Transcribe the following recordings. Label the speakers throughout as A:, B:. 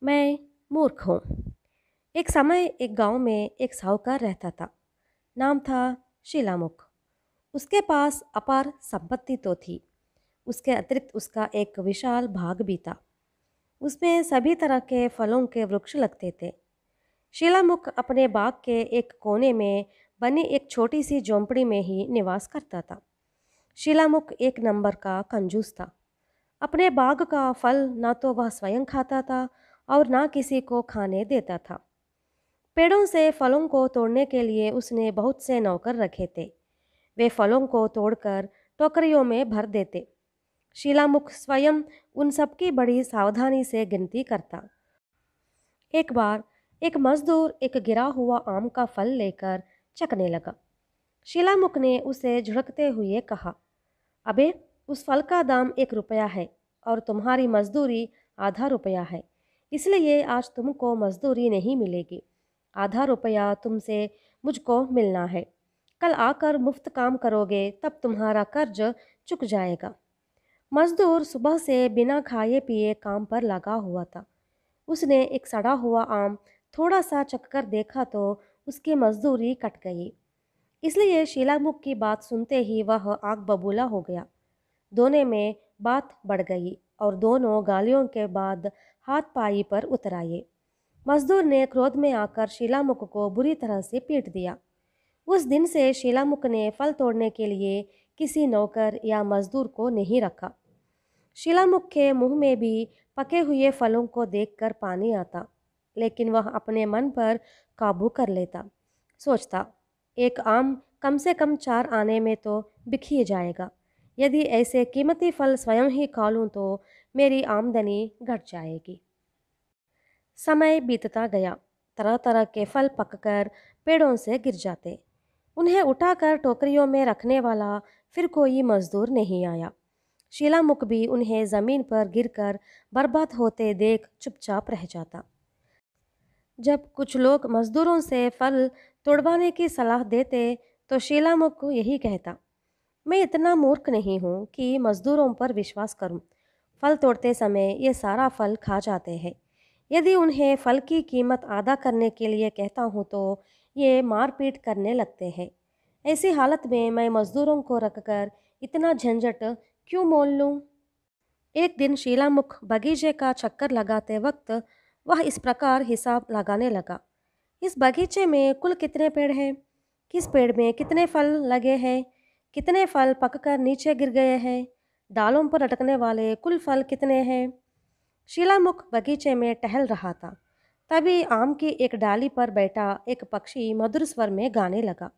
A: मैं मूर्ख हूँ। एक समय एक गांव में एक साहूकार रहता था। नाम था शीलामुख। उसके पास अपार संपत्ति तो थी, उसके अतिरिक्त उसका एक विशाल बाग भी था। उसमें सभी तरह के फलों के वृक्ष लगते थे। शीलामुख अपने बाग के एक कोने में बनी एक छोटी सी झोंपड़ी में ही निवास करता था। शीलामुख एक नंबर का कंजूस था। अपने बाग का फल ना तो वह स्वयं खाता था और ना किसी को खाने देता था। पेड़ों से फलों को तोड़ने के लिए उसने बहुत से नौकर रखे थे। वे फलों को तोड़कर टोकरियों में भर देते। शीलामुख स्वयं उन सबकी बड़ी सावधानी से गिनती करता। एक बार एक मजदूर एक गिरा हुआ आम का फल लेकर चखने लगा। शीलामुख ने उसे झुड़कते हुए कहा, अबे, उस फल का दाम 1 रुपया है और तुम्हारी मजदूरी ½ रुपया है, इसलिए आज तुमको मजदूरी नहीं मिलेगी। ½ रुपया तुमसे मुझको मिलना है। कल आकर मुफ्त काम करोगे तब तुम्हारा कर्ज चुक जाएगा। मजदूर सुबह से बिना खाए पिए काम पर लगा हुआ था। उसने एक सड़ा हुआ आम थोड़ा सा चखकर देखा तो उसकी मजदूरी कट गई। इसलिए शीलामुख की बात सुनते ही वह आग बबूला हो गया। दोनों में बात बढ़ गई और दोनों गालियों के बाद हाथ पाई पर उतर आए। मजदूर ने क्रोध में आकर शीलामुख को बुरी तरह से पीट दिया। उस दिन से शीलामुख ने फल तोड़ने के लिए किसी नौकर या मजदूर को नहीं रखा। शीलामुख के मुंह में भी पके हुए फलों को देखकर पानी आता, लेकिन वह अपने मन पर काबू कर लेता। सोचता, एक आम कम से कम 4 आने में तो बिक ही जाएगा। यदि ऐसे कीमती फल स्वयं ही खा लूँ तो मेरी आमदनी घट जाएगी। समय बीतता गया। तरह तरह के फल पककर पेड़ों से गिर जाते। उन्हें उठाकर टोकरियों में रखने वाला फिर कोई मजदूर नहीं आया। शीलामुख भी उन्हें ज़मीन पर गिरकर बर्बाद होते देख चुपचाप रह जाता। जब कुछ लोग मजदूरों से फल तोड़वाने की सलाह देते तो शीलामुख को यही कहता, मैं इतना मूर्ख नहीं हूँ कि मजदूरों पर विश्वास करूँ। फल तोड़ते समय ये सारा फल खा जाते हैं। यदि उन्हें फल की कीमत आधा करने के लिए कहता हूँ तो ये मारपीट करने लगते हैं। ऐसी हालत में मैं मजदूरों को रखकर इतना झंझट क्यों मोल लूँ। एक दिन शीलामुख बगीचे का चक्कर लगाते वक्त वह इस प्रकार हिसाब लगाने लगा, इस बगीचे में कुल कितने पेड़ हैं, किस पेड़ में कितने फल लगे हैं, कितने फल पककर नीचे गिर गए हैं, डालों पर लटकने वाले कुल फल कितने हैं। शीलामुख बगीचे में टहल रहा था। तभी आम की एक डाली पर बैठा एक पक्षी मधुर स्वर में गाने लगा।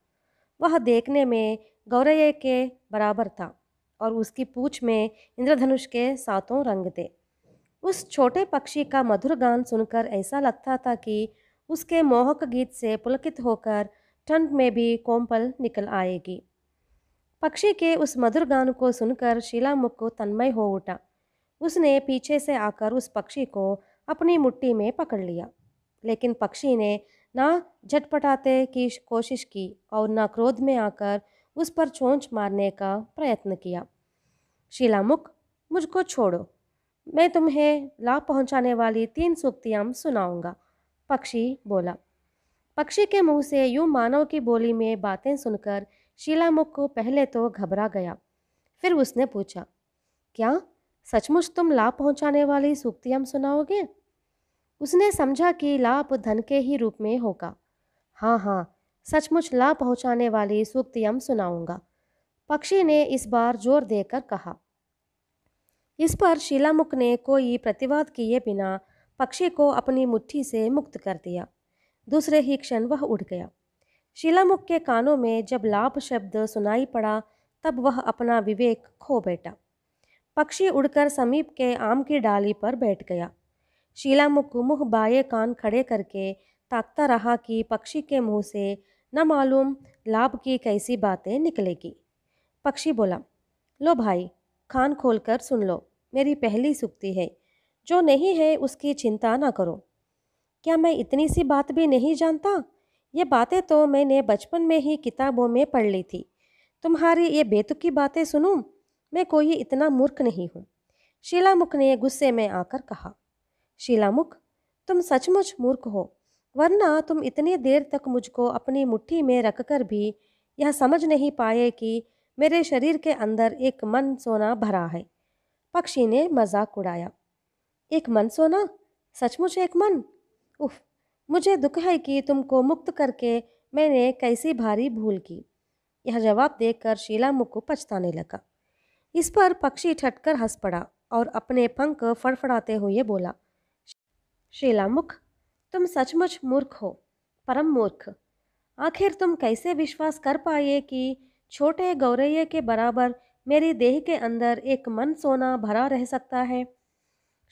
A: वह देखने में गौरैया के बराबर था और उसकी पूंछ में इंद्रधनुष के 7 रंग थे। उस छोटे पक्षी का मधुर गान सुनकर ऐसा लगता था कि उसके मोहक गीत से पुलकित होकर ठंड में भी कोमल निकल आएगी। पक्षी के उस मधुर गान को सुनकर शीलामुख को तन्मय हो उठा। उसने पीछे से आकर उस पक्षी को अपनी मुट्ठी में पकड़ लिया, लेकिन पक्षी ने ना झटपटाते की कोशिश की और ना क्रोध में आकर उस पर चोंच मारने का प्रयत्न किया। शीलामुख, मुझको छोड़ो, मैं तुम्हें लाभ पहुंचाने वाली 3 सूक्तियाँ सुनाऊंगा, पक्षी बोला। पक्षी के मुंह से यूं मानव की बोली में बातें सुनकर शीलामुख को पहले तो घबरा गया। फिर उसने पूछा, क्या सचमुच तुम लाभ पहुंचाने वाली सूक्तियाँ सुनाओगे? उसने समझा कि लाभ धन के ही रूप में होगा। हाँ हाँ, सचमुच लाभ पहुंचाने वाली सूक्तियाँ सुनाऊंगा, पक्षी ने इस बार जोर देकर कहा। इस पर शीलामुख ने कोई प्रतिवाद किए बिना पक्षी को अपनी मुट्ठी से मुक्त कर दिया। दूसरे ही क्षण वह उड़ गया। शीलामुख के कानों में जब लाभ शब्द सुनाई पड़ा तब वह अपना विवेक खो बैठा। पक्षी उड़कर समीप के आम की डाली पर बैठ गया। शीलामुख मुंह बाये कान खड़े करके ताकता रहा कि पक्षी के मुंह से न मालूम लाभ की कैसी बातें निकलेगी। पक्षी बोला, लो भाई, कान खोलकर सुन लो, मेरी पहली सूक्ति है। जो नहीं है उसकी चिंता ना करो। क्या मैं इतनी सी बात भी नहीं जानता? ये बातें तो मैंने बचपन में ही किताबों में पढ़ ली थी। तुम्हारी ये बेतुकी बातें सुनूं? मैं कोई इतना मूर्ख नहीं हूँ। शीलामुख ने गुस्से में आकर कहा। शीलामुख, तुम सचमुच मूर्ख हो, वरना तुम इतनी देर तक मुझको अपनी मुट्ठी में रखकर भी यह समझ नहीं पाए कि मेरे शरीर के अंदर एक मन सोना भरा है। पक्षी ने मजाक उड़ाया। एक मन सोना? सचमुच एक मन? उफ, मुझे दुख है कि तुमको मुक्त करके मैंने कैसी भारी भूल की। यह जवाब देकर शीलामुख को पछताने लगा। इस पर पक्षी ठटकर हंस पड़ा और अपने पंख फड़फड़ाते हुए बोला, शीलामुख, तुम सचमुच मूर्ख हो, परम मूर्ख। आखिर तुम कैसे विश्वास कर पाए कि छोटे गौरैये के बराबर मेरी देह के अंदर एक मन सोना भरा रह सकता है?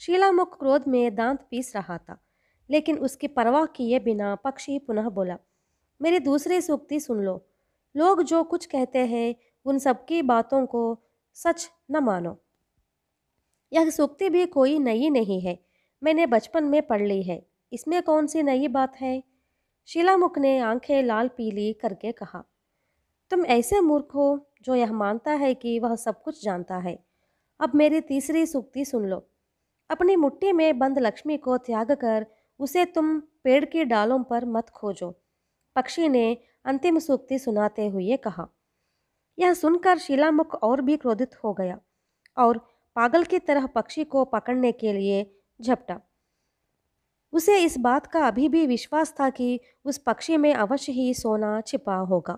A: शीलामुख क्रोध में दांत पीस रहा था, लेकिन उसकी परवाह किए बिना पक्षी पुनः बोला, मेरी दूसरी सूक्ति सुन लो। लोग जो कुछ कहते हैं उन सबकी बातों को सच न मानो। यह सूक्ति भी कोई नई नहीं है, मैंने बचपन में पढ़ ली है। इसमें कौन सी नई बात है? शीलामुख ने आंखें लाल पीली करके कहा, तुम ऐसे मूर्ख हो जो यह मानता है कि वह सब कुछ जानता है। अब मेरी तीसरी सूक्ति सुन लो। अपनी मुट्ठी में बंद लक्ष्मी को त्याग कर उसे तुम पेड़ की डालों पर मत खोजो। पक्षी ने अंतिम सूक्ति सुनाते हुए कहा। यह सुनकर शीलामुख और भी क्रोधित हो गया और पागल की तरह पक्षी को पकड़ने के लिए झपटा। उसे इस बात का अभी भी विश्वास था कि उस पक्षी में अवश्य ही सोना छिपा होगा।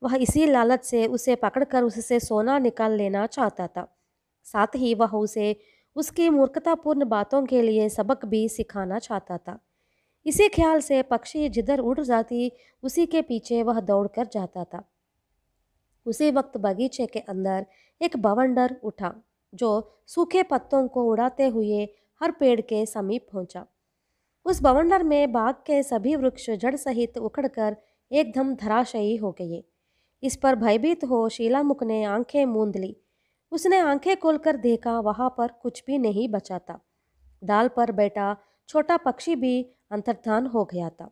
A: वह इसी लालच से उसे पकड़कर उससे सोना निकाल लेना चाहता था। साथ ही वह उसे उसकी मूर्खतापूर्ण बातों के लिए सबक भी सिखाना चाहता था। इसी ख्याल से पक्षी जिधर उड़ जाती उसी के पीछे वह दौड़कर जाता था। उसी वक्त बगीचे के अंदर एक बवंडर उठा जो सूखे पत्तों को उड़ाते हुए हर पेड़ के समीप पहुंचा। उस बवंडर में बाग के सभी वृक्ष जड़ सहित उखड़कर एकदम धराशायी हो गए। इस पर भयभीत हो शीलामुख ने आंखें मूंद ली। उसने आंखें खोलकर देखा, वहां पर कुछ भी नहीं बचा था। डाल पर बैठा छोटा पक्षी भी अंतर्धान हो गया था।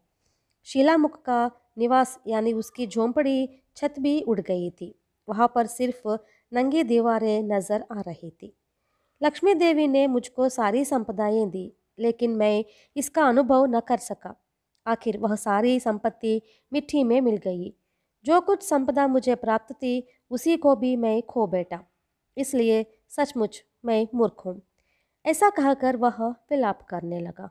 A: शीलामुख का निवास यानी उसकी झोंपड़ी छत भी उड़ गई थी। वहां पर सिर्फ नंगी दीवारें नजर आ रही थी। लक्ष्मी देवी ने मुझको सारी संपदाएं दी, लेकिन मैं इसका अनुभव न कर सका। आखिर वह सारी संपत्ति मिट्टी में मिल गई। जो कुछ संपदा मुझे प्राप्त थी उसी को भी मैं खो बैठा। इसलिए सचमुच मैं मूर्ख हूँ। ऐसा कहकर वह विलाप करने लगा।